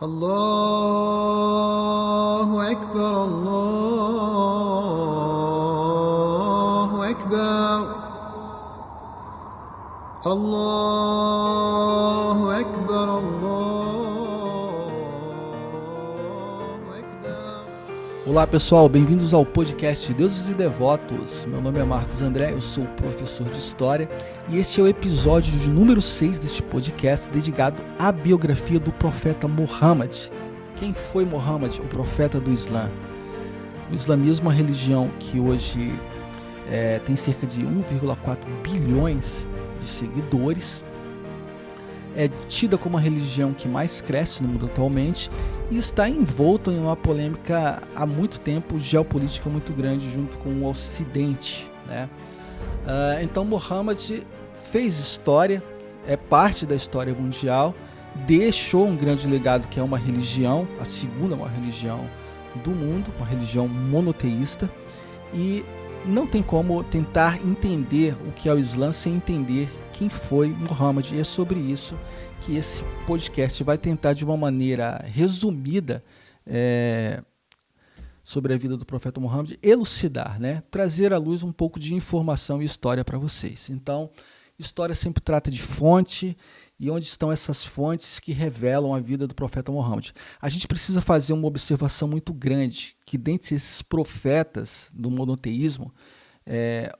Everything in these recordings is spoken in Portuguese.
الله أكبر الله أكبر الله أكبر الله أكبر. Olá pessoal, bem-vindos ao podcast Deuses e Devotos. Meu nome é Marcos André, eu sou professor de História e este é o episódio de número 6 deste podcast dedicado à biografia do profeta Muhammad. Quem foi Muhammad, o profeta do Islã? O islamismo é uma religião que hoje tem cerca de 1,4 bilhões de seguidores, é tida como a religião que mais cresce no mundo atualmente e está envolta em uma polêmica há muito tempo, geopolítica muito grande junto com o Ocidente, né? Então Muhammad fez história, é parte da história mundial, deixou um grande legado que é uma religião, a segunda maior religião do mundo, uma religião monoteísta, e não tem como tentar entender o que é o Islã sem entender quem foi Muhammad, e é sobre isso que esse podcast vai tentar, de uma maneira resumida, sobre a vida do profeta Muhammad, elucidar, né? Trazer à luz um pouco de informação e história para vocês. Então, história sempre trata de fonte, e onde estão essas fontes que revelam a vida do profeta Muhammad. A gente precisa fazer uma observação muito grande, que dentre esses profetas do monoteísmo,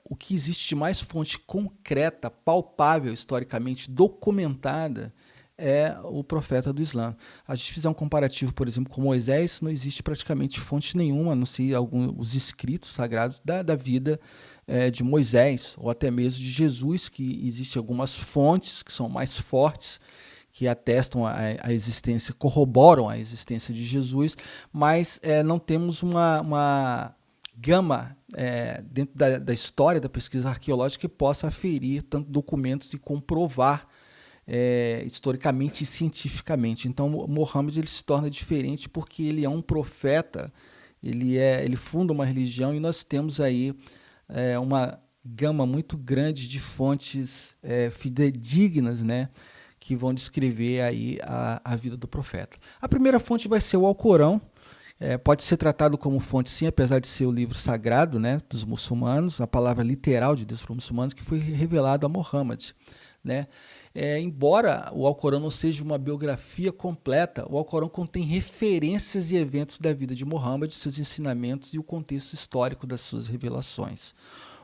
o que existe de mais fonte concreta, palpável, historicamente documentada, é o profeta do Islã. A gente fizer um comparativo, por exemplo, com Moisés, não existe praticamente fonte nenhuma, a não ser os escritos sagrados da vida de Moisés, ou até mesmo de Jesus, que existem algumas fontes que são mais fortes, que atestam a existência, corroboram a existência de Jesus, mas não temos uma gama dentro da história da pesquisa arqueológica que possa aferir tanto documentos e comprovar historicamente e cientificamente. Então Muhammad ele se torna diferente porque ele é um profeta, ele funda uma religião, e nós temos aí uma gama muito grande de fontes fidedignas, né, que vão descrever aí a vida do profeta. A primeira fonte vai ser o Alcorão. Pode ser tratado como fonte, sim, apesar de ser o livro sagrado, né, dos muçulmanos, a palavra literal de Deus para os muçulmanos, que foi revelado a Muhammad, né? Embora o Alcorão não seja uma biografia completa, o Alcorão contém referências e eventos da vida de Muhammad, seus ensinamentos e o contexto histórico das suas revelações.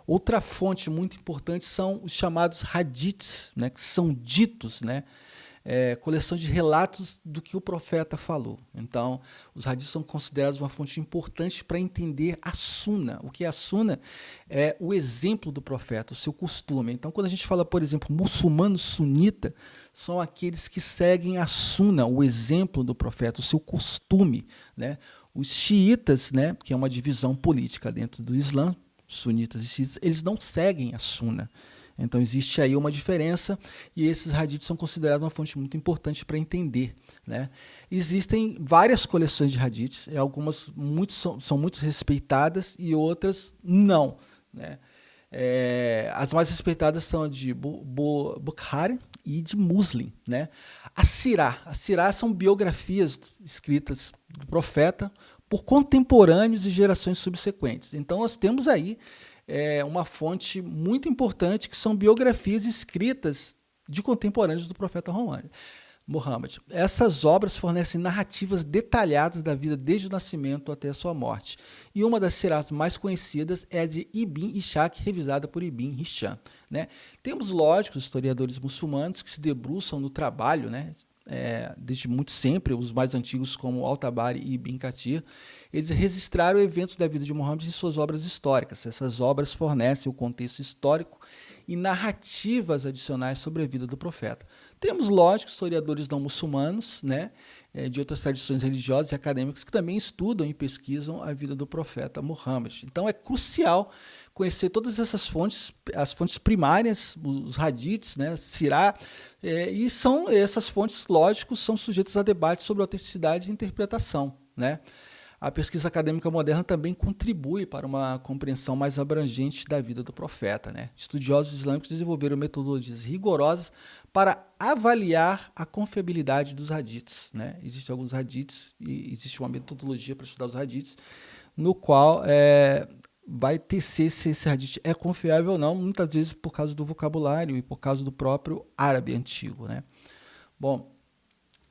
Outra fonte muito importante são os chamados hadiths, né, que são ditos, né, coleção de relatos do que o profeta falou. Então, os hadiths são considerados uma fonte importante para entender a Sunna. O que é a Sunna? É o exemplo do profeta, o seu costume. Então, quando a gente fala, por exemplo, muçulmano sunita, são aqueles que seguem a Sunna, o exemplo do profeta, o seu costume, né? Os xiitas, né, que é uma divisão política dentro do Islã, sunitas e xiitas, eles não seguem a Sunna. Então existe aí uma diferença, e esses hadiths são considerados uma fonte muito importante para entender, né? Existem várias coleções de hadiths, algumas são muito respeitadas e outras não, né? As mais respeitadas são a de Bukhari e de Muslim, né? As Sirah são biografias escritas do profeta por contemporâneos e gerações subsequentes. Então nós temos aí uma fonte muito importante, que são biografias escritas de contemporâneos do profeta Muhammad. Essas obras fornecem narrativas detalhadas da vida desde o nascimento até a sua morte. E uma das sirás mais conhecidas é a de Ibn Ishaq, revisada por Ibn Hisham, né? Temos, lógico, os historiadores muçulmanos que se debruçam no trabalho, né? Desde muito sempre, os mais antigos como Al-Tabari e Ibn Kathir, eles registraram eventos da vida de Muhammad em suas obras históricas. Essas obras fornecem o contexto histórico e narrativas adicionais sobre a vida do profeta. Temos, lógico, historiadores não muçulmanos, né, de outras tradições religiosas e acadêmicas que também estudam e pesquisam a vida do profeta Muhammad. Então é crucial conhecer todas essas fontes, as fontes primárias, os hadiths, né, Sirah, e essas fontes, lógico, são sujeitas a debate sobre autenticidade e interpretação, né? a pesquisa acadêmica moderna também contribui para uma compreensão mais abrangente da vida do profeta, né? Estudiosos islâmicos desenvolveram metodologias rigorosas para avaliar a confiabilidade dos hadiths, né? Existem alguns hadiths e existe uma metodologia para estudar os hadiths, no qual vai tecer se esse hadith é confiável ou não, muitas vezes por causa do vocabulário e por causa do próprio árabe antigo, né? Bom,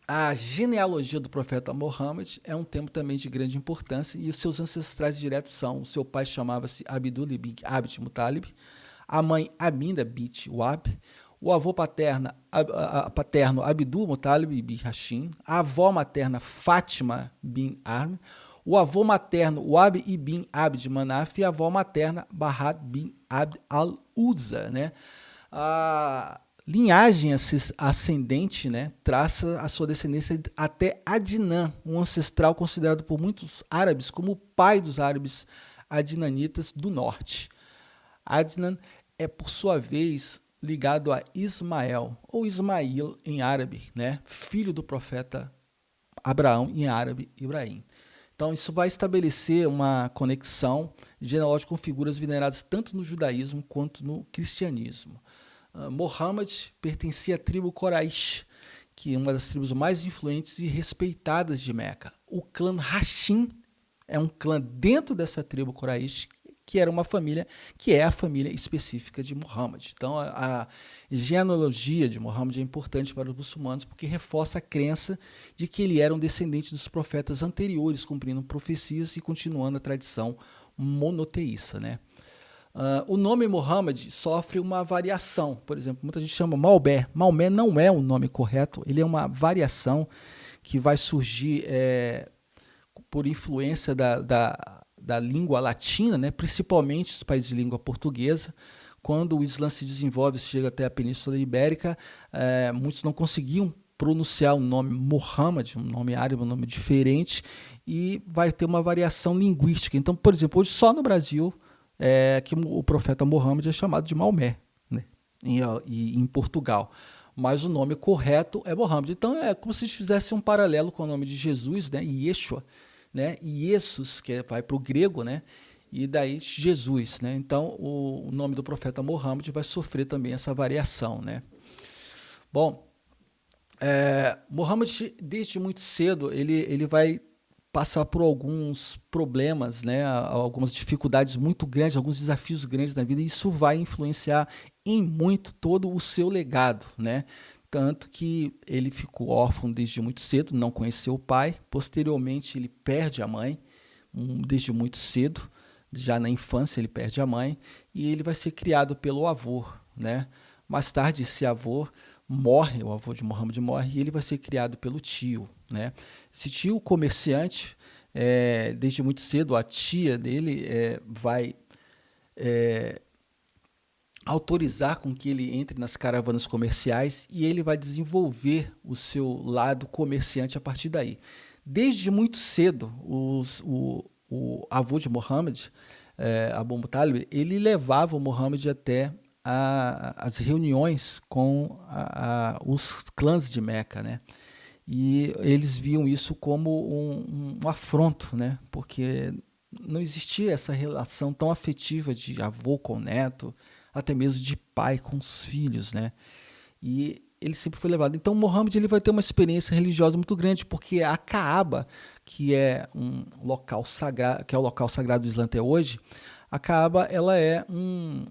a genealogia do profeta Muhammad é um tema também de grande importância e os seus ancestrais diretos são: o seu pai chamava-se Abdullah ibn Abd Muttalib, a mãe Aminah bint Wahb, o avô paterno Abdul Muttalib ibn Hashim, a avó materna Fátima bin Arm, o avô materno Wahb ibn Abd Manaf e a avó materna Bahad bin Abd al-Uzza, né? A linhagem ascendente, né, traça a sua descendência até Adnan, um ancestral considerado por muitos árabes como o pai dos árabes adnanitas do norte. Adnan é, por sua vez, ligado a Ismael, ou Ismail em árabe, né, filho do profeta Abraão em árabe, Ibrahim. Então, isso vai estabelecer uma conexão genealógica com figuras veneradas tanto no judaísmo quanto no cristianismo. Muhammad pertencia à tribo Quraysh, que é uma das tribos mais influentes e respeitadas de Meca. O clã Hashim é um clã dentro dessa tribo Quraysh, que era uma família, que é a família específica de Muhammad. Então, a genealogia de Muhammad é importante para os muçulmanos porque reforça a crença de que ele era um descendente dos profetas anteriores, cumprindo profecias e continuando a tradição monoteísta, né? O nome Muhammad sofre uma variação. Por exemplo, muita gente chama Maomé. Maomé não é o nome correto, ele é uma variação que vai surgir por influência da língua latina, né? Principalmente os países de língua portuguesa. Quando o Islã se desenvolve, chega até a Península Ibérica, muitos não conseguiam pronunciar o nome Muhammad, um nome árabe, um nome diferente, e vai ter uma variação linguística. Então, por exemplo, hoje só no Brasil que o profeta Muhammad é chamado de Maomé, né? em Portugal. Mas o nome correto é Muhammad. Então é como se fizesse um paralelo com o nome de Jesus, né? Yeshua, né? Jesus, que vai para o grego, né? E daí Jesus, né? Então o nome do profeta Muhammad vai sofrer também essa variação, né? Bom, Muhammad, desde muito cedo, ele vai passar por alguns problemas, né, algumas dificuldades muito grandes, alguns desafios grandes na vida, e isso vai influenciar em muito todo o seu legado, né? Tanto que ele ficou órfão desde muito cedo, não conheceu o pai, posteriormente ele perde a mãe, desde muito cedo, já na infância ele perde a mãe, e ele vai ser criado pelo avô, né? Mais tarde esse avô morre, o avô de Muhammad morre, e ele vai ser criado pelo tio, né? Esse tio comerciante, desde muito cedo, a tia dele vai autorizar com que ele entre nas caravanas comerciais e ele vai desenvolver o seu lado comerciante a partir daí. Desde muito cedo, o avô de Muhammad, Abu Muttalib, ele levava o Muhammad até as reuniões com os clãs de Meca, né? E eles viam isso como um afronto, né? Porque não existia essa relação tão afetiva de avô com neto, até mesmo de pai com os filhos, né? E ele sempre foi levado. Então, Muhammad ele vai ter uma experiência religiosa muito grande, porque a Kaaba, que é um local sagrado, que é o local sagrado do Islã até hoje, a Kaaba ela é um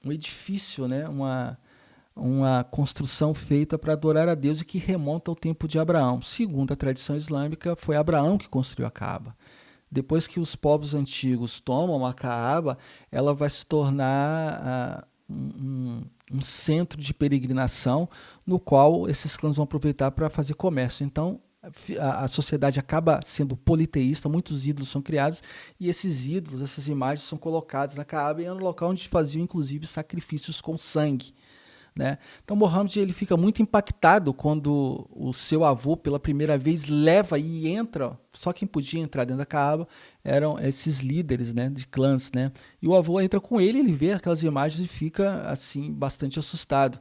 edifício, né? Uma construção feita para adorar a Deus e que remonta ao tempo de Abraão. Segundo a tradição islâmica, foi Abraão que construiu a Kaaba. Depois que os povos antigos tomam a Kaaba, ela vai se tornar um centro de peregrinação no qual esses clãs vão aproveitar para fazer comércio. Então, a sociedade acaba sendo politeísta, muitos ídolos são criados e esses ídolos, essas imagens são colocadas na Kaaba e é um local onde faziam inclusive sacrifícios com sangue, né? Então Muhammad ele fica muito impactado quando o seu avô pela primeira vez leva e entra, só quem podia entrar dentro da Kaaba eram esses líderes, né, de clãs, né? E o avô entra com ele vê aquelas imagens e fica assim bastante assustado.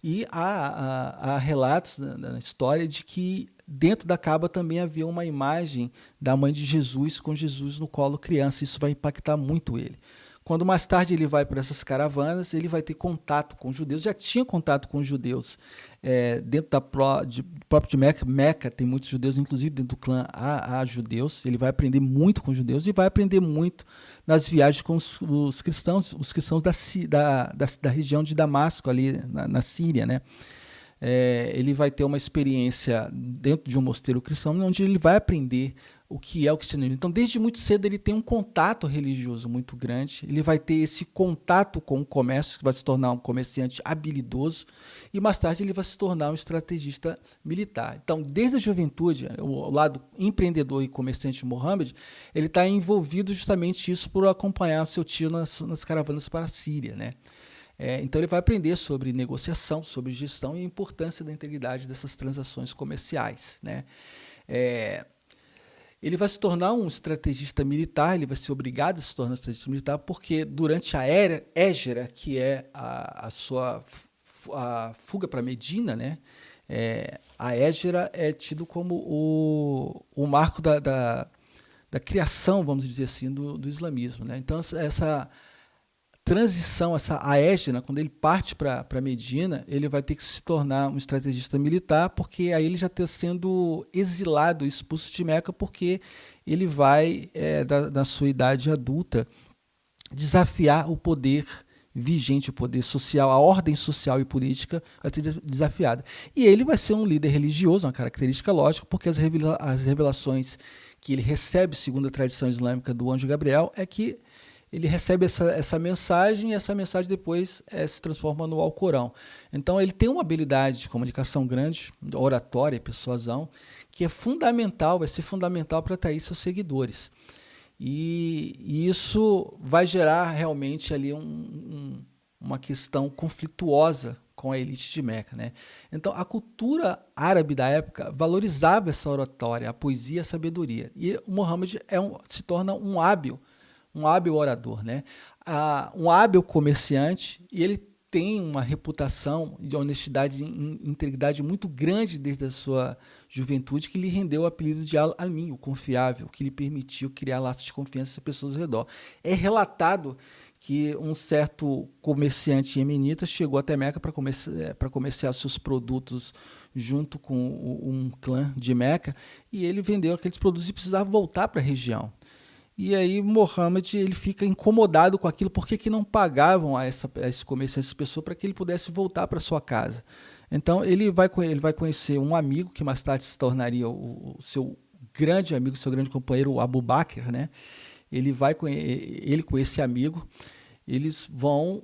E há relatos na história de que dentro da Kaaba também havia uma imagem da mãe de Jesus com Jesus no colo criança. Isso vai impactar muito ele. Quando mais tarde ele vai para essas caravanas, ele vai ter contato com os judeus, já tinha contato com os judeus dentro próprio de Meca. Meca tem muitos judeus, inclusive dentro do clã há judeus. Ele vai aprender muito com os judeus e vai aprender muito nas viagens com os cristãos da região de Damasco, ali na Síria, né? Ele vai ter uma experiência dentro de um mosteiro cristão, onde ele vai aprender o que é o cristianismo. Então, desde muito cedo, ele tem um contato religioso muito grande, ele vai ter esse contato com o comércio, que vai se tornar um comerciante habilidoso, e mais tarde ele vai se tornar um estrategista militar. Então, desde a juventude, o lado empreendedor e comerciante de Muhammad, ele está envolvido justamente isso por acompanhar seu tio nas caravanas para a Síria, né? Então ele vai aprender sobre negociação, sobre gestão e a importância da integridade dessas transações comerciais, né? Ele vai se tornar um estrategista militar, ele vai ser obrigado a se tornar um estrategista militar, porque durante a Hégera, que é a sua fuga para Medina, né? A Hégera é tido como o marco da criação, vamos dizer assim, do islamismo, né? Então essa transição, a Hégera, quando ele parte para Medina, ele vai ter que se tornar um estrategista militar, porque aí ele já está sendo exilado, expulso de Meca, porque ele vai, da sua idade adulta, desafiar o poder vigente, o poder social, a ordem social e política vai ser desafiada. E ele vai ser um líder religioso, uma característica lógica, porque as revelações que ele recebe, segundo a tradição islâmica do anjo Gabriel, é que ele recebe essa mensagem e essa mensagem depois se transforma no Alcorão. Então ele tem uma habilidade de comunicação grande, oratória, persuasão, que é fundamental, vai ser fundamental para atrair seus seguidores. E isso vai gerar realmente ali uma questão conflituosa com a elite de Meca, né? Então a cultura árabe da época valorizava essa oratória, a poesia, a sabedoria. E o Muhammad se torna um hábil orador, né? Um hábil comerciante, e ele tem uma reputação de honestidade e integridade muito grande desde a sua juventude, que lhe rendeu o apelido de Al-Amin, o confiável, que lhe permitiu criar laços de confiança com as pessoas ao redor. É relatado que um certo comerciante iemenita chegou até Meca para comerciar seus produtos junto com um clã de Meca, e ele vendeu aqueles produtos e precisava voltar para a região. E aí Muhammad ele fica incomodado com aquilo, por que não pagavam a esse comerciante, essa pessoa, para que ele pudesse voltar para sua casa. Então ele vai conhecer um amigo, que mais tarde se tornaria o seu grande amigo, seu grande companheiro, o Abu Bakr, né? Ele com esse amigo, eles vão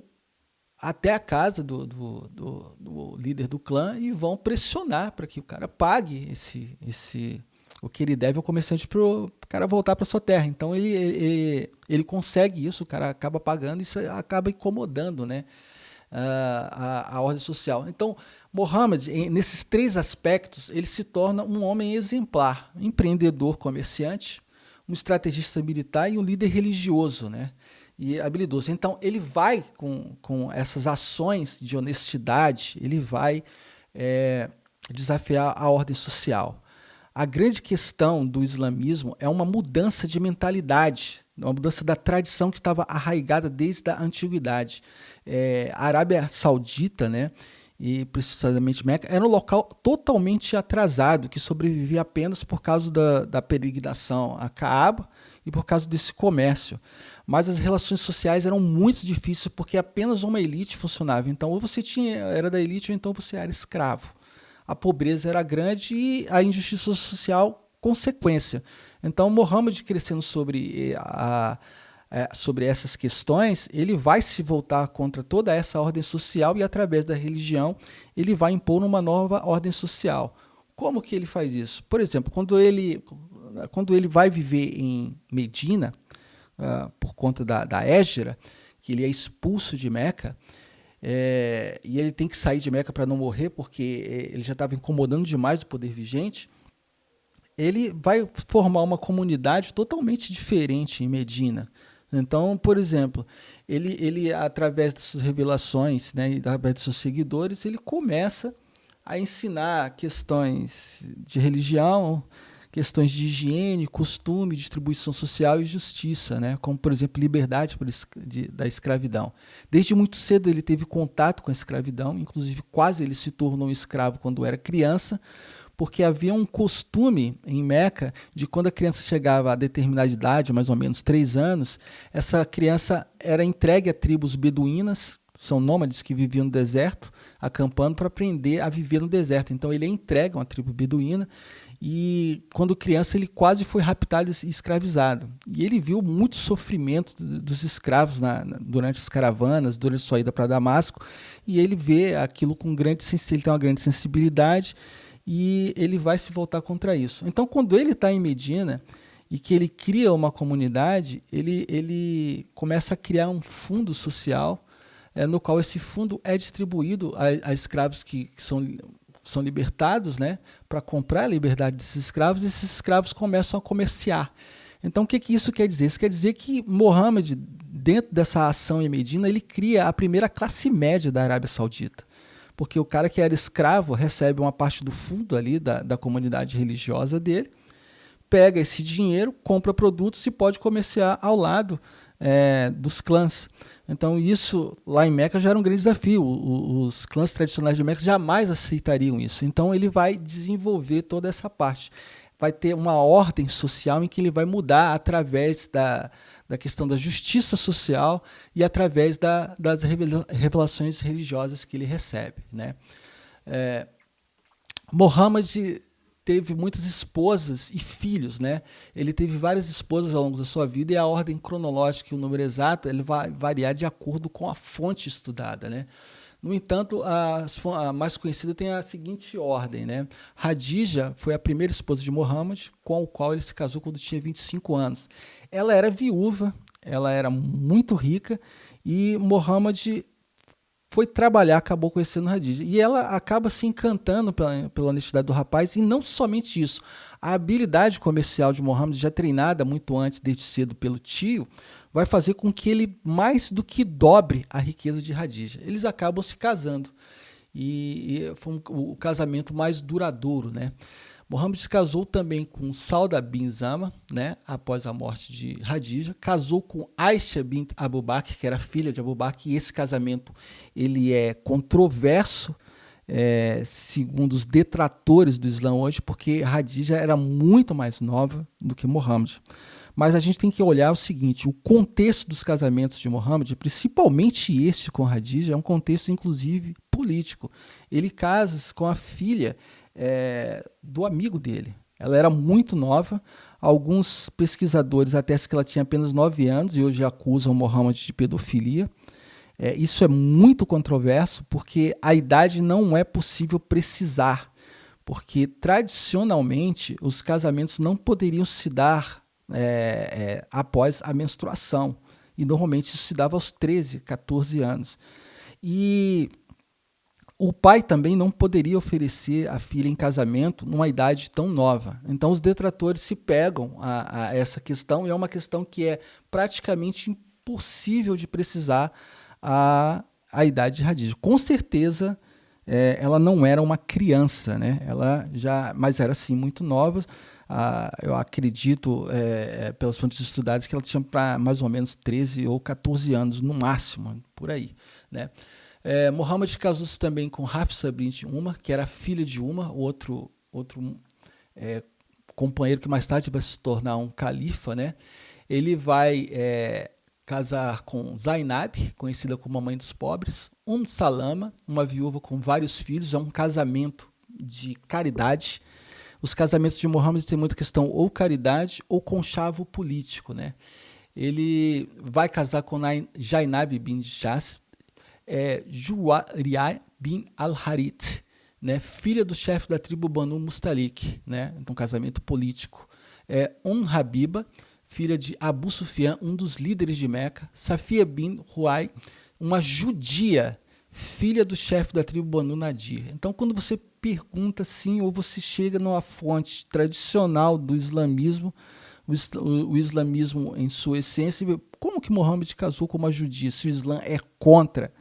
até a casa do líder do clã e vão pressionar para que o cara pague o que ele deve ao comerciante para o cara voltar para sua terra. Então ele consegue isso, o cara acaba pagando e isso acaba incomodando, né, a ordem social. Então Muhammad, nesses três aspectos, ele se torna um homem exemplar, empreendedor, comerciante, um estrategista militar e um líder religioso, né, e habilidoso. Então ele vai com essas ações de honestidade, ele vai desafiar a ordem social. A grande questão do islamismo é uma mudança de mentalidade, uma mudança da tradição que estava arraigada desde a antiguidade. A Arábia Saudita, né, e precisamente Meca, era um local totalmente atrasado, que sobrevivia apenas por causa da peregrinação a Kaaba e por causa desse comércio. Mas as relações sociais eram muito difíceis, porque apenas uma elite funcionava. Então, ou você era da elite, ou então você era escravo. A pobreza era grande e a injustiça social consequência. Então, Muhammad, crescendo sobre essas questões, ele vai se voltar contra toda essa ordem social e, através da religião, ele vai impor uma nova ordem social. Como que ele faz isso? Por exemplo, quando ele vai viver em Medina, por conta da Hégera, que ele é expulso de Meca, e ele tem que sair de Meca para não morrer, porque ele já estava incomodando demais o poder vigente. Ele vai formar uma comunidade totalmente diferente em Medina. Então, por exemplo, ele através das suas revelações, né, e através dos seus seguidores, ele começa a ensinar questões de religião, questões de higiene, costume, distribuição social e justiça, né? Como, por exemplo, liberdade da escravidão. Desde muito cedo ele teve contato com a escravidão, inclusive quase ele se tornou um escravo quando era criança, porque havia um costume em Meca de quando a criança chegava a determinada idade, mais ou menos 3 anos, essa criança era entregue a tribos beduínas, são nômades que viviam no deserto, acampando para aprender a viver no deserto. Então ele é entregue a uma tribo beduína e quando criança ele quase foi raptado e escravizado. E ele viu muito sofrimento dos escravos durante as caravanas, durante a sua ida para Damasco, e ele vê aquilo com ele tem uma grande sensibilidade e ele vai se voltar contra isso. Então quando ele está em Medina e que ele cria uma comunidade, ele começa a criar um fundo social, no qual esse fundo é distribuído a escravos que são libertados, né, para comprar a liberdade desses escravos, e esses escravos começam a comerciar. Então, o que isso quer dizer? Isso quer dizer que Mohammed, dentro dessa ação em Medina, ele cria a primeira classe média da Arábia Saudita. Porque o cara que era escravo recebe uma parte do fundo ali da comunidade religiosa dele, pega esse dinheiro, compra produtos e pode comerciar ao lado dos clãs. Então isso lá em Meca já era um grande desafio, os clãs tradicionais de Meca jamais aceitariam isso, então ele vai desenvolver toda essa parte, vai ter uma ordem social em que ele vai mudar através da questão da justiça social e através das revelações religiosas que ele recebe, né? Muhammad teve muitas esposas e filhos, né? Ele teve várias esposas ao longo da sua vida e a ordem cronológica e o número exato ele vai variar de acordo com a fonte estudada, né? No entanto, a mais conhecida tem a seguinte ordem, né? Hadija foi a primeira esposa de Muhammad, com a qual ele se casou quando tinha 25 anos. Ela era viúva, ela era muito rica e Muhammad foi trabalhar, acabou conhecendo Hadija. E ela acaba se encantando pela honestidade do rapaz, e não somente isso. A habilidade comercial de Muhammad, já treinada muito antes, desde cedo, pelo tio, vai fazer com que ele mais do que dobre a riqueza de Hadija. Eles acabam se casando. E foi o casamento mais duradouro, né? Muhammad se casou também com Sauda bin Zama, né, após a morte de Hadija, casou com Aisha bint Abu Bakr, que era filha de Abu Bakr, e esse casamento ele é controverso, segundo os detratores do Islã hoje, porque Hadija era muito mais nova do que Muhammad. Mas a gente tem que olhar o seguinte, o contexto dos casamentos de Muhammad, principalmente este com Hadija, é um contexto inclusive político. Ele casa com a filha do amigo dele. Ela era muito nova, alguns pesquisadores atestam que ela tinha apenas 9 anos e hoje acusam Muhammad de pedofilia. Isso é muito controverso porque a idade não é possível precisar, porque tradicionalmente os casamentos não poderiam se dar após a menstruação, e normalmente isso se dava aos 13, 14 anos. E o pai também não poderia oferecer a filha em casamento numa idade tão nova. Então os detratores se pegam a essa questão, e é uma questão que é praticamente impossível de precisar a idade de Hadija. Com certeza ela não era uma criança, né? Mas era sim muito nova. Eu acredito, pelas fontes estudadas, que ela tinha para mais ou menos 13 ou 14 anos, no máximo, por aí, né? Muhammad casou-se também com Hafsa bint Umar, que era filha de Umar, outro companheiro que mais tarde vai se tornar um califa, né? Ele vai casar com Zainab, conhecida como a mãe dos pobres, Salama, uma viúva com vários filhos, é um casamento de caridade. Os casamentos de Muhammad têm muita questão ou caridade ou conchavo político, né? Ele vai casar com Zainab bin Jas, Juwariya bin al-Harith, né? Filha do chefe da tribo Banu Mustalik, né? Então, casamento político. Habiba, filha de Abu Sufyan, um dos líderes de Meca. Safia bin Huay, uma judia, filha do chefe da tribo Banu Nadir. Então, quando você pergunta assim, ou você chega numa fonte tradicional do islamismo, o islamismo em sua essência, como que Muhammad casou com uma judia, se o Islã é contra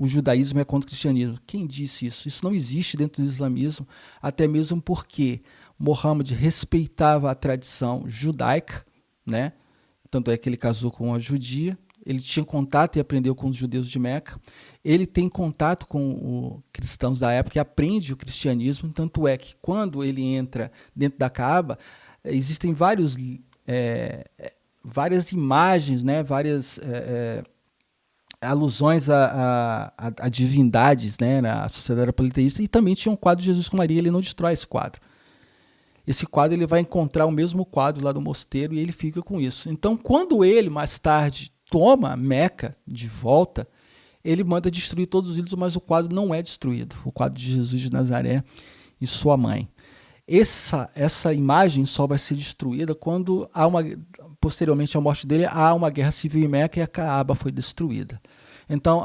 o judaísmo é contra o cristianismo. Quem disse isso? Isso não existe dentro do islamismo, até mesmo porque Mohammed respeitava a tradição judaica, né? Tanto é que ele casou com uma judia, ele tinha contato e aprendeu com os judeus de Meca, ele tem contato com os cristãos da época e aprende o cristianismo, tanto é que quando ele entra dentro da Kaaba, existem várias imagens, né? Várias alusões a divindades, né? A sociedade era politeísta, e também tinha um quadro de Jesus com Maria, ele não destrói esse quadro. Esse quadro ele vai encontrar o mesmo quadro lá do mosteiro e ele fica com isso. Então, quando ele, mais tarde, toma Meca de volta, ele manda destruir todos os ídolos, mas o quadro não é destruído. O quadro de Jesus de Nazaré e sua mãe. Essa imagem só vai ser destruída quando posteriormente à morte dele, há uma guerra civil em Meca e a Kaaba foi destruída. Então,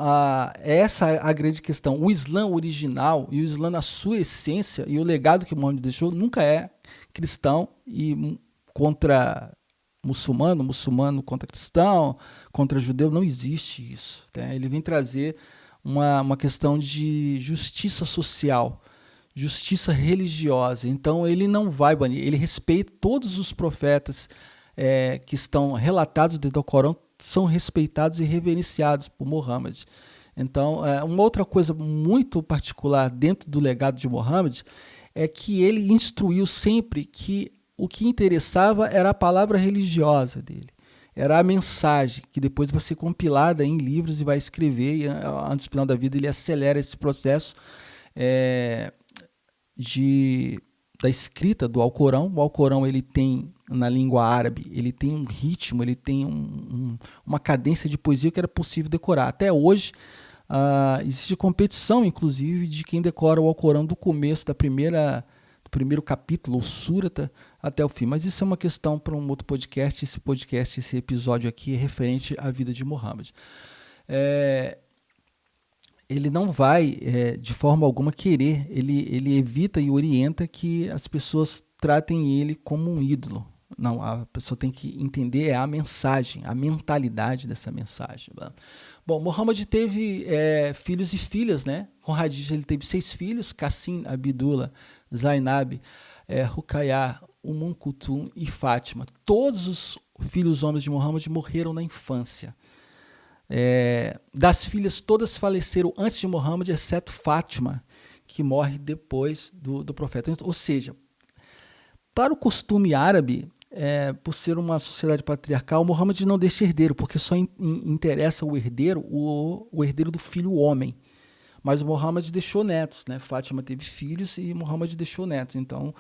essa é a grande questão. O Islã original e o Islã na sua essência e o legado que Muhammad deixou nunca é cristão e contra muçulmano, muçulmano contra cristão, contra judeu, não existe isso. Tá? Ele vem trazer uma questão de justiça social, justiça religiosa. Então, ele não vai banir, ele respeita todos os profetas que estão relatados dentro do Corão, são respeitados e reverenciados por Muhammad. Então, uma outra coisa muito particular dentro do legado de Muhammad é que ele instruiu sempre que o que interessava era a palavra religiosa dele, era a mensagem, que depois vai ser compilada em livros e vai escrever, e antes do final da vida ele acelera esse processo da escrita do Alcorão. O Alcorão ele tem, na língua árabe, ele tem um ritmo, ele tem uma cadência de poesia que era possível decorar. Até hoje, existe competição, inclusive, de quem decora o Alcorão do começo do primeiro capítulo, ou súrata, até o fim. Mas isso é uma questão para um outro podcast. Esse episódio aqui é referente à vida de Muhammad. Ele não vai, de forma alguma, querer, ele evita e orienta que as pessoas tratem ele como um ídolo. Não, a pessoa tem que entender a mensagem, a mentalidade dessa mensagem. Bom, Muhammad teve filhos e filhas, né? Com Hadija ele teve 6 filhos, Cassim, Abdullah, Zainab, Ruqayyah, Kulthum e Fátima. Todos os filhos homens de Muhammad morreram na infância. Das filhas, todas faleceram antes de Muhammad, exceto Fátima, que morre depois do profeta. Ou seja, para o costume árabe, por ser uma sociedade patriarcal, Muhammad não deixa herdeiro, porque só interessa o herdeiro do filho homem. Mas o Muhammad deixou netos, né? Fátima teve filhos e Muhammad deixou netos. Então,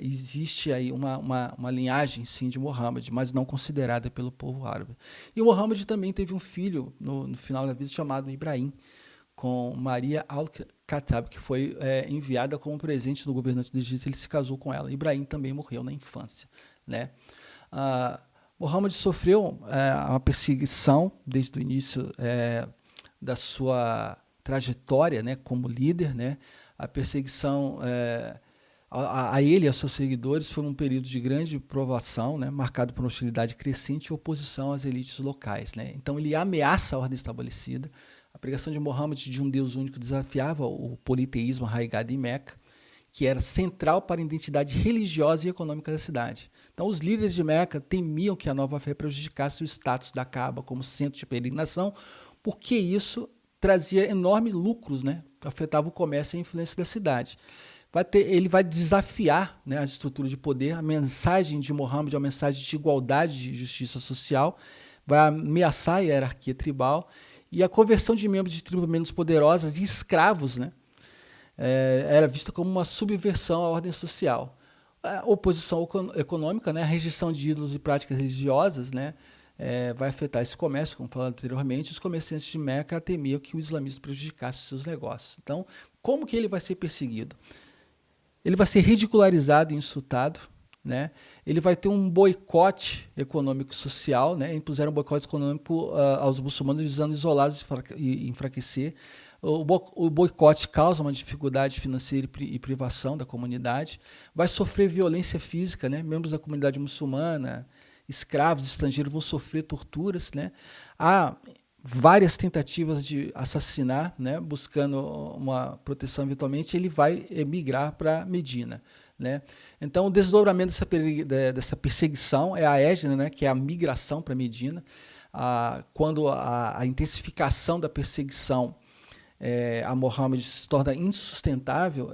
existe aí uma linhagem, sim, de Muhammad, mas não considerada pelo povo árabe. E o Muhammad também teve um filho, no final da vida, chamado Ibrahim, com Maria al-Khattab, que foi enviada como presente do governante do Egito. Ele se casou com ela. Ibrahim também morreu na infância, né? Muhammad sofreu uma perseguição desde o início da sua trajetória, né, como líder, né? A perseguição a ele e aos seus seguidores foi um período de grande provação, né, marcado por hostilidade crescente e oposição às elites locais, né? Então ele ameaça a ordem estabelecida. A pregação de Muhammad de um Deus único desafiava o politeísmo arraigado em Meca, que era central para a identidade religiosa e econômica da cidade. Então os líderes de Meca temiam que a nova fé prejudicasse o status da Kaaba como centro de peregrinação, porque isso trazia enormes lucros, né? Afetava o comércio e a influência da cidade. Ele vai desafiar, né, as estruturas de poder. A mensagem de Muhammad é uma mensagem de igualdade, de justiça social, vai ameaçar a hierarquia tribal e a conversão de membros de tribos menos poderosas e escravos, né, era vista como uma subversão à ordem social. A oposição econômica, né, a rejeição de ídolos e práticas religiosas, né, vai afetar esse comércio, como falado anteriormente. Os comerciantes de Meca temiam que o islamismo prejudicasse seus negócios. Então, como que ele vai ser perseguido? Ele vai ser ridicularizado e insultado, né? Ele vai ter um boicote econômico e social, né? Impuseram um boicote econômico aos muçulmanos, visando isolá-los e enfraquecer. O boicote causa uma dificuldade financeira e privação da comunidade. Vai sofrer violência física, né? Membros da comunidade muçulmana, escravos, estrangeiros vão sofrer torturas, né? várias tentativas de assassinar, né, buscando uma proteção eventualmente, ele vai emigrar para Medina, né? Então, o desdobramento dessa perseguição é a Hégine, né, que é a migração para Medina. Quando a intensificação da perseguição a Muhammad se torna insustentável,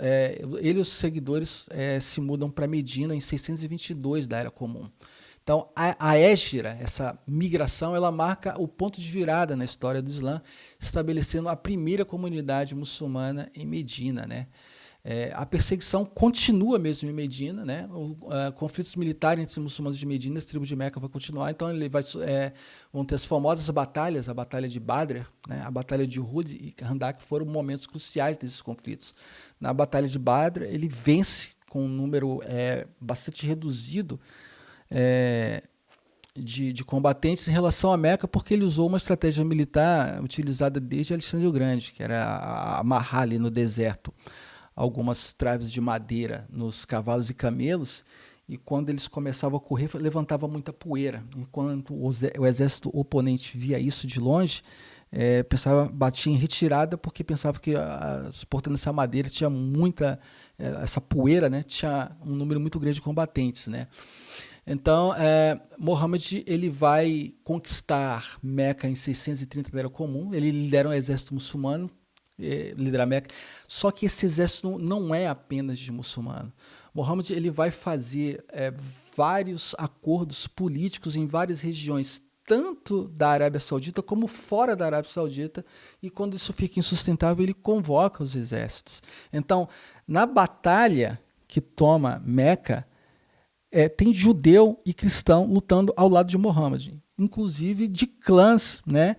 ele e os seguidores se mudam para Medina em 622 da Era Comum. Então, a Hégira, essa migração, ela marca o ponto de virada na história do Islã, estabelecendo a primeira comunidade muçulmana em Medina, né? A perseguição continua mesmo em Medina, né? Conflitos militares entre os muçulmanos de Medina e as tribos de Meca vão continuar. Então vão ter as famosas batalhas, a Batalha de Badr, né? A Batalha de Uhud e Khandak foram momentos cruciais desses conflitos. Na Batalha de Badr, ele vence com um número bastante reduzido de combatentes em relação a Meca, porque ele usou uma estratégia militar utilizada desde Alexandre o Grande, que era amarrar ali no deserto algumas traves de madeira nos cavalos e camelos, e quando eles começavam a correr, levantava muita poeira. Enquanto o exército oponente via isso de longe, batia em retirada, porque pensava que suportando essa madeira tinha muita, essa poeira, né, tinha um número muito grande de combatentes, né? Então, Muhammad ele vai conquistar Meca em 630 da Era Comum, ele lidera um exército muçulmano, lidera Meca, só que esse exército não é apenas de muçulmano. Muhammad ele vai fazer vários acordos políticos em várias regiões, tanto da Arábia Saudita como fora da Arábia Saudita, e quando isso fica insustentável, ele convoca os exércitos. Então, na batalha que toma Meca, tem judeu e cristão lutando ao lado de Muhammad, inclusive de clãs, né,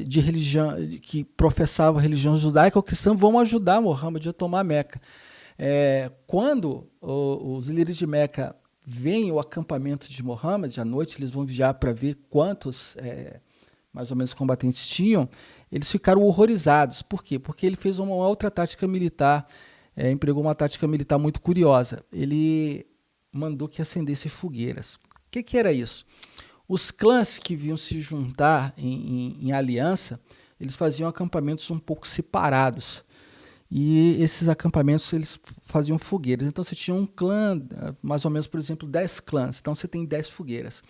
de religião que professavam a religião judaica ou cristã, vão ajudar Muhammad a tomar Meca. Quando os líderes de Meca veem o acampamento de Muhammad, à noite eles vão vigiar para ver quantos mais ou menos combatentes tinham, eles ficaram horrorizados. Por quê? Porque ele fez uma outra tática militar, empregou uma tática militar muito curiosa. Ele mandou que acendesse fogueiras. O que era isso? Os clãs que vinham se juntar em aliança, eles faziam acampamentos um pouco separados. E esses acampamentos eles faziam fogueiras. Então você tinha um clã, mais ou menos, por exemplo, 10 clãs. Então você tem 10 fogueiras.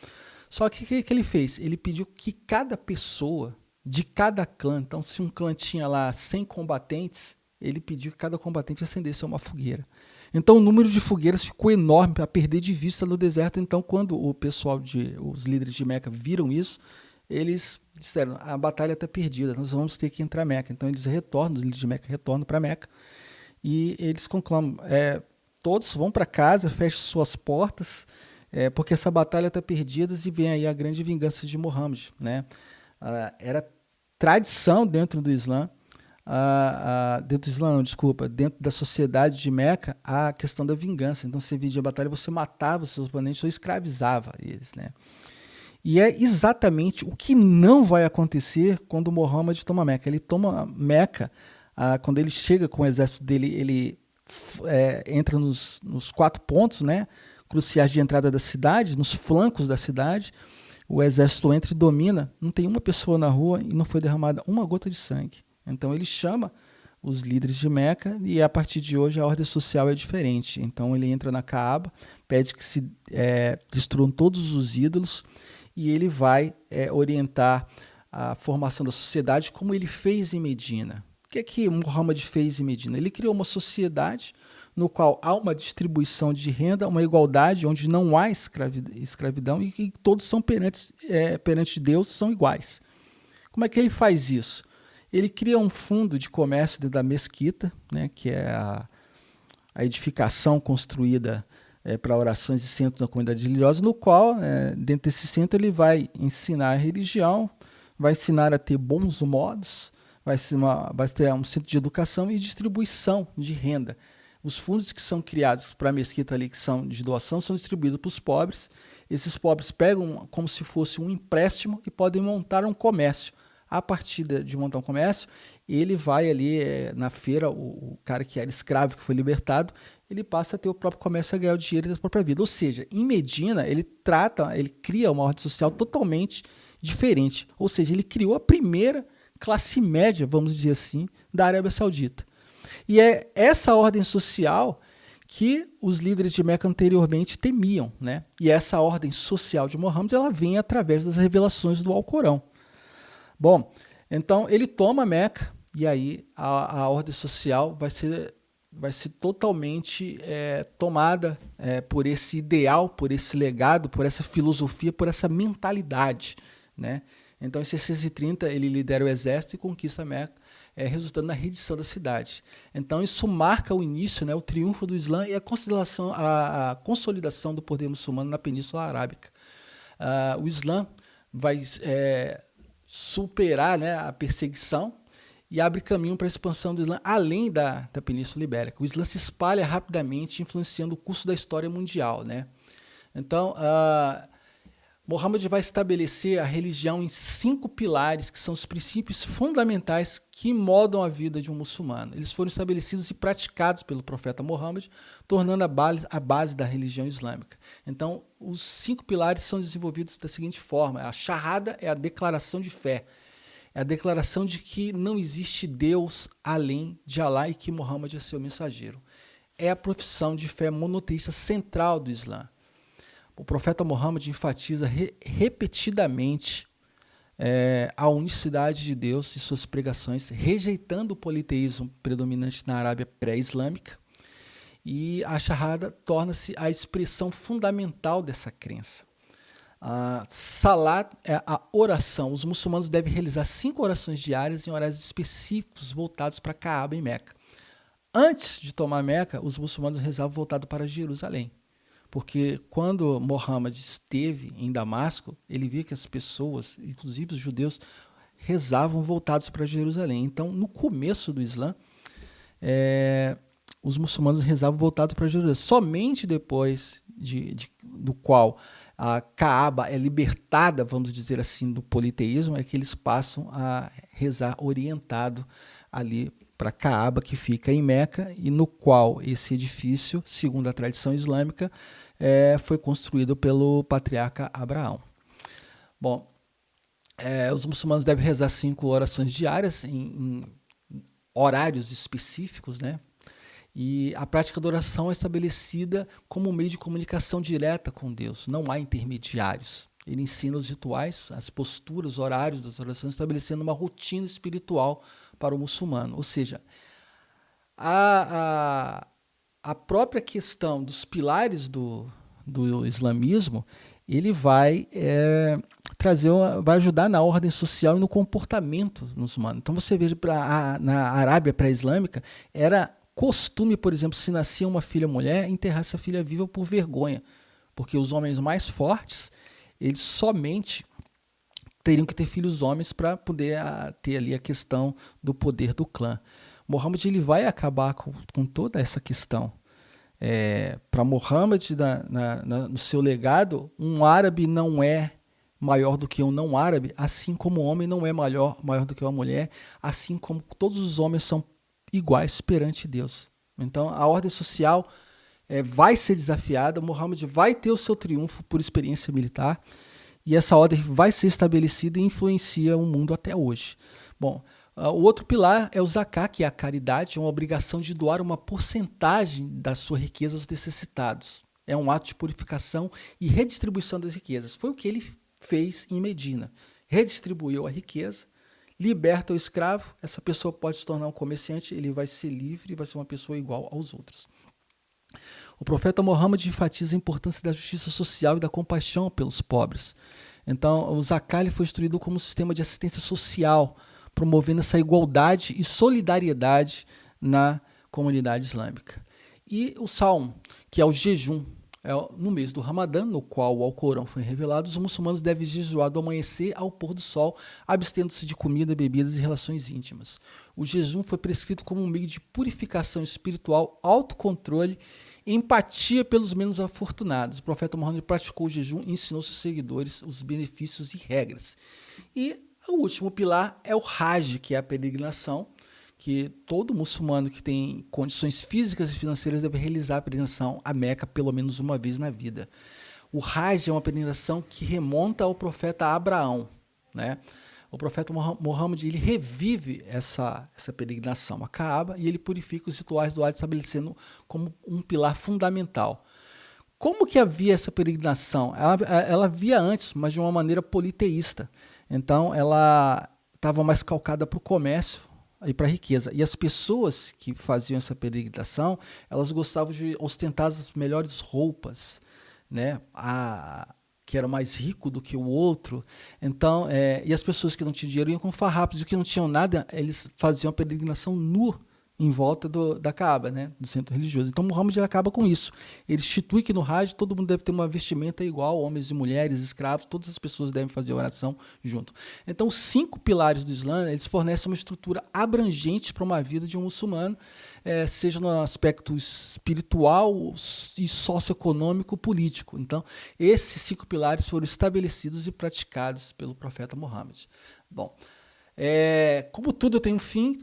Só que o que ele fez? Ele pediu que cada pessoa de cada clã, então se um clã tinha lá 100 combatentes, ele pediu que cada combatente acendesse uma fogueira. Então o número de fogueiras ficou enorme para perder de vista no deserto. Então quando os líderes de Meca viram isso, eles disseram, a batalha está perdida, nós vamos ter que entrar em Meca. Então eles retornam, os líderes de Meca retornam para Meca e eles conclamam, todos vão para casa, fechem suas portas, porque essa batalha está perdida e vem aí a grande vingança de Muhammad, né? Era tradição dentro do Islã, dentro da sociedade de Meca, a questão da vingança. Então você via a batalha, você matava os seus oponentes ou escravizava eles, né? E é exatamente o que não vai acontecer quando Muhammad toma Meca. Ele toma Meca, quando ele chega com o exército dele, ele entra nos 4 pontos, né, cruciais de entrada da cidade, nos flancos da cidade. O exército entra e domina, não tem uma pessoa na rua e não foi derramada uma gota de sangue. Então ele chama os líderes de Meca e a partir de hoje a ordem social é diferente. Então ele entra na Kaaba, pede que se destruam todos os ídolos e ele vai orientar a formação da sociedade como ele fez em Medina. O que Muhammad fez em Medina? Ele criou uma sociedade no qual há uma distribuição de renda, uma igualdade, onde não há escravidão e que todos são perante Deus são iguais. Como é que ele faz isso? Ele cria um fundo de comércio dentro da mesquita, né, que é a edificação construída para orações e centros da comunidade religiosa, no qual, dentro desse centro, ele vai ensinar a religião, vai ensinar a ter bons modos, vai ter um centro de educação e distribuição de renda. Os fundos que são criados para a mesquita ali, que são de doação, são distribuídos para os pobres. Esses pobres pegam como se fosse um empréstimo e podem montar um comércio. A partir de montar um comércio, ele vai ali na feira, o cara que era escravo, que foi libertado, ele passa a ter o próprio comércio, a ganhar o dinheiro da própria vida. Ou seja, em Medina, ele cria uma ordem social totalmente diferente. Ou seja, ele criou a primeira classe média, vamos dizer assim, da Arábia Saudita. E é essa ordem social que os líderes de Meca anteriormente temiam, né? E essa ordem social de Muhammad, ela vem através das revelações do Alcorão. Bom, então ele toma Meca e aí a ordem social vai ser totalmente tomada por esse ideal, por esse legado, por essa filosofia, por essa mentalidade, né? Então, em 630, ele lidera o exército e conquista Meca, resultando na rendição da cidade. Então, isso marca o início, né, o triunfo do Islã e a consolidação do poder muçulmano na Península Arábica. O Islã vai superar, né, a perseguição e abre caminho para a expansão do Islã além da Península Ibérica. O Islã se espalha rapidamente, influenciando o curso da história mundial, né? Então, Muhammad vai estabelecer a religião em 5 pilares, que são os princípios fundamentais que moldam a vida de um muçulmano. Eles foram estabelecidos e praticados pelo profeta Muhammad, tornando a base da religião islâmica. Então, os 5 pilares são desenvolvidos da seguinte forma. A Shahada é a declaração de fé. É a declaração de que não existe Deus além de Alá e que Muhammad é seu mensageiro. É a profissão de fé monoteísta central do Islã. O profeta Muhammad enfatiza repetidamente a unicidade de Deus e suas pregações, rejeitando o politeísmo predominante na Arábia pré-islâmica, e a Shahada torna-se a expressão fundamental dessa crença. A Salat é a oração. Os muçulmanos devem realizar 5 orações diárias em horários específicos voltados para Kaaba em Meca. Antes de tomar Meca, os muçulmanos rezavam voltado para Jerusalém. Porque quando Muhammad esteve em Damasco, ele via que as pessoas, inclusive os judeus, rezavam voltados para Jerusalém. Então, no começo do Islã, os muçulmanos rezavam voltados para Jerusalém. Somente depois do qual a Kaaba é libertada, vamos dizer assim, do politeísmo, é que eles passam a rezar orientado ali para Kaaba, que fica em Meca, e no qual esse edifício, segundo a tradição islâmica, foi construído pelo patriarca Abraão. Bom, os muçulmanos devem rezar 5 orações diárias em horários específicos, né? E a prática da oração é estabelecida como um meio de comunicação direta com Deus, não há intermediários. Ele ensina os rituais, as posturas, os horários das orações, estabelecendo uma rotina espiritual para o muçulmano. Ou seja, a própria questão dos pilares do islamismo, ele vai vai ajudar na ordem social e no comportamento muçulmano. Então você veja, na Arábia pré-islâmica, era costume, por exemplo, se nascia uma filha mulher, enterrar essa filha viva por vergonha, porque os homens mais fortes, eles somente teriam que ter filhos homens para poder ter ali a questão do poder do clã. Muhammad, ele vai acabar com toda essa questão. Para Muhammad, no seu legado, um árabe não é maior do que um não árabe, assim como o homem não é maior do que uma mulher, assim como todos os homens são iguais perante Deus. Então, a ordem social vai ser desafiada, Muhammad vai ter o seu triunfo por experiência militar, e essa ordem vai ser estabelecida e influencia o mundo até hoje. Bom, o outro pilar é o zakat, que é a caridade, é uma obrigação de doar uma porcentagem da sua riqueza aos necessitados. É um ato de purificação e redistribuição das riquezas. Foi o que ele fez em Medina. Redistribuiu a riqueza, liberta o escravo, essa pessoa pode se tornar um comerciante, ele vai ser livre e vai ser uma pessoa igual aos outros. O profeta Muhammad enfatiza a importância da justiça social e da compaixão pelos pobres. Então, o zakat foi instituído como um sistema de assistência social, promovendo essa igualdade e solidariedade na comunidade islâmica. E o Salmo, que é o jejum, no mês do Ramadã, no qual o Alcorão foi revelado, os muçulmanos devem jejuar do amanhecer ao pôr do sol, abstendo-se de comida, bebidas e relações íntimas. O jejum foi prescrito como um meio de purificação espiritual, autocontrole e empatia pelos menos afortunados. O profeta Muhammad praticou o jejum e ensinou seus seguidores os benefícios e regras. E o último pilar é o Hajj, que é a peregrinação, que todo muçulmano que tem condições físicas e financeiras deve realizar a peregrinação a Meca pelo menos uma vez na vida. O Hajj é uma peregrinação que remonta ao profeta Abraão. né? O profeta Muhammad, ele revive essa peregrinação a Kaaba e ele purifica os rituais do Hajj, estabelecendo como um pilar fundamental. Como que havia essa peregrinação? Ela havia antes, mas de uma maneira politeísta. Então, ela estava mais calcada para o comércio e para a riqueza. E as pessoas que faziam essa peregrinação, elas gostavam de ostentar as melhores roupas, né? Que era mais rico do que o outro. Então, e as pessoas que não tinham dinheiro iam com farrapos, e que não tinham nada, eles faziam a peregrinação nu em volta da Kaaba, né, do centro religioso. Então, Muhammad acaba com isso. Ele institui que no Hajj todo mundo deve ter uma vestimenta igual, homens e mulheres, escravos, todas as pessoas devem fazer a oração junto. Então, os 5 pilares do Islã, eles fornecem uma estrutura abrangente para uma vida de um muçulmano, seja no aspecto espiritual e socioeconômico, político. Então, esses 5 pilares foram estabelecidos e praticados pelo profeta Muhammad. Bom, como tudo tem um fim,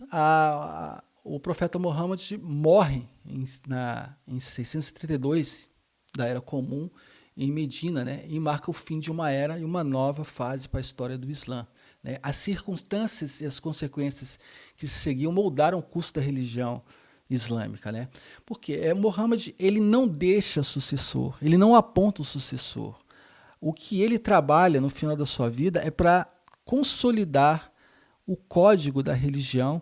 o profeta Muhammad morre em 632 da Era Comum, em Medina, né, e marca o fim de uma era e uma nova fase para a história do Islã, né? As circunstâncias e as consequências que se seguiam moldaram o curso da religião islâmica, né? Porque Muhammad, ele não deixa sucessor, ele não aponta o sucessor. O que ele trabalha no final da sua vida é para consolidar o código da religião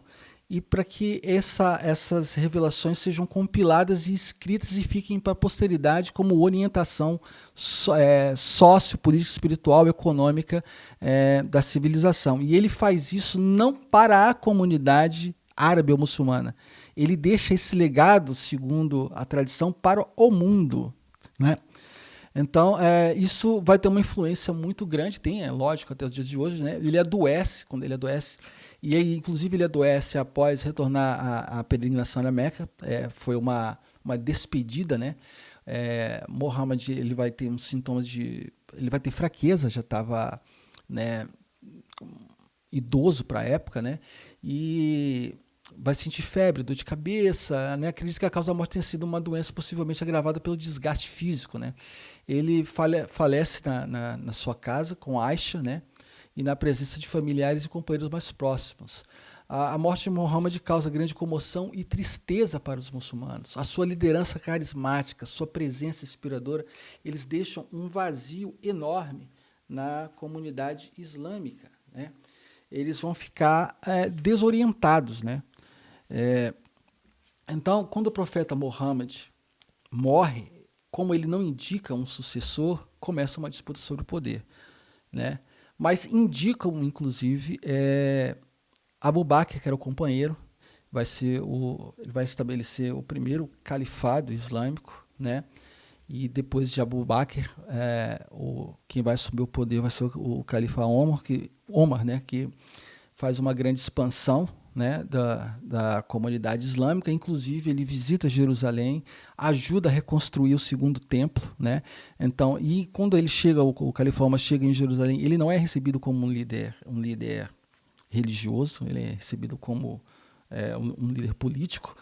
e para que essas revelações sejam compiladas e escritas e fiquem para a posteridade como orientação sociopolítica, espiritual, econômica da civilização. E ele faz isso não para a comunidade árabe ou muçulmana. Ele deixa esse legado, segundo a tradição, para o mundo, né? Então, isso vai ter uma influência muito grande, lógico, até os dias de hoje, né? Ele adoece, quando ele adoece, e aí, inclusive, ele adoece após retornar à peregrinação na Meca, foi uma despedida, né? Muhammad, ele vai ter uns sintomas ele vai ter fraqueza, já estava, né, idoso para a época, né? E vai sentir febre, dor de cabeça, né? Acredita que a causa da morte tenha sido uma doença possivelmente agravada pelo desgaste físico, né? Ele falece na sua casa com Aisha, né? E na presença de familiares e companheiros mais próximos. A morte de Muhammad causa grande comoção e tristeza para os muçulmanos. A sua liderança carismática, sua presença inspiradora, eles deixam um vazio enorme na comunidade islâmica, né? Eles vão ficar desorientados, né? Então, quando o profeta Muhammad morre, como ele não indica um sucessor, começa uma disputa sobre o poder, né? Mas indicam, inclusive, Abu Bakr, que era o companheiro, ele vai estabelecer o primeiro califado islâmico, né? E depois de Abu Bakr, quem vai assumir o poder vai ser o califa Omar, né? Que faz uma grande expansão, né, da comunidade islâmica. Inclusive ele visita Jerusalém, ajuda a reconstruir o segundo templo, né? Então, e quando ele chega, o califa Omar chega em Jerusalém, ele não é recebido como um líder religioso, ele é recebido como um líder político.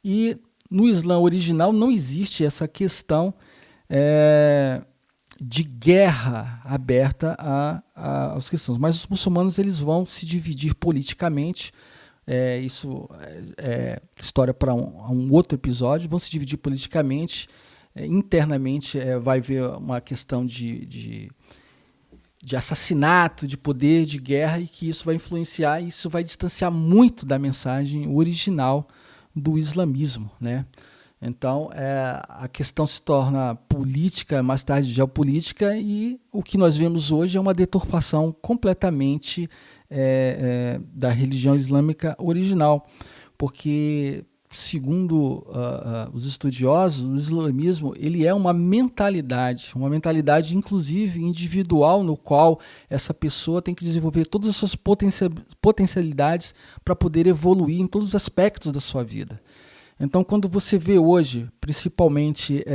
E no Islã original não existe essa questão de guerra aberta aos cristãos, mas os muçulmanos eles vão se dividir politicamente. Isso é história para um outro episódio. Vão se dividir politicamente, internamente vai haver uma questão de assassinato, de poder, de guerra, e que isso vai influenciar, e isso vai distanciar muito da mensagem original do islamismo, né? Então, a questão se torna política, mais tarde geopolítica, e o que nós vemos hoje é uma deturpação completamente da religião islâmica original, porque, segundo os estudiosos, o islamismo ele é uma mentalidade inclusive individual, no qual essa pessoa tem que desenvolver todas as suas potencialidades para poder evoluir em todos os aspectos da sua vida. Então, quando você vê hoje, principalmente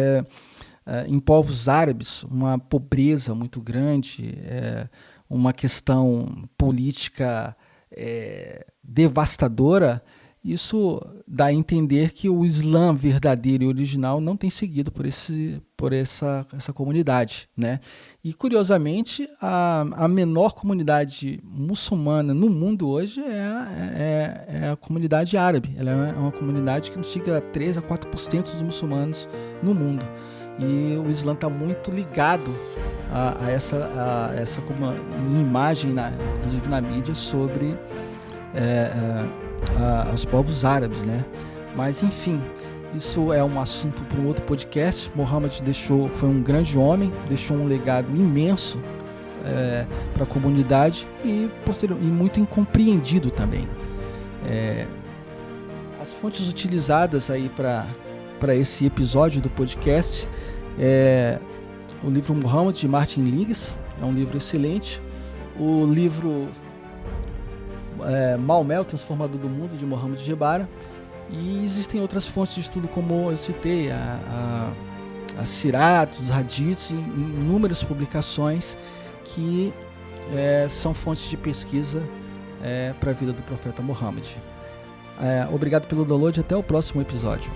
em povos árabes, uma pobreza muito grande, uma questão política devastadora, Isso dá a entender que o Islã verdadeiro e original não tem seguido por essa comunidade, né? E curiosamente, a menor comunidade muçulmana no mundo hoje é a comunidade árabe. Ela é uma comunidade que não chega a 3 a 4% dos muçulmanos no mundo. E o Islã está muito ligado a essa como imagem, inclusive na mídia, sobre aos povos árabes, né? Mas enfim, isso é um assunto para um outro podcast. Muhammad foi um grande homem, deixou um legado imenso para a comunidade e muito incompreendido também. As fontes utilizadas aí para esse episódio do podcast o livro Muhammad, de Martin Lings, é um livro excelente. O livro Maomé, o Transformador do Mundo, de Mohammed Jebara. E existem outras fontes de estudo, como eu citei, a Sirat, os Hadiths, inúmeras publicações que são fontes de pesquisa para a vida do profeta Muhammad. Obrigado pelo download, até o próximo episódio.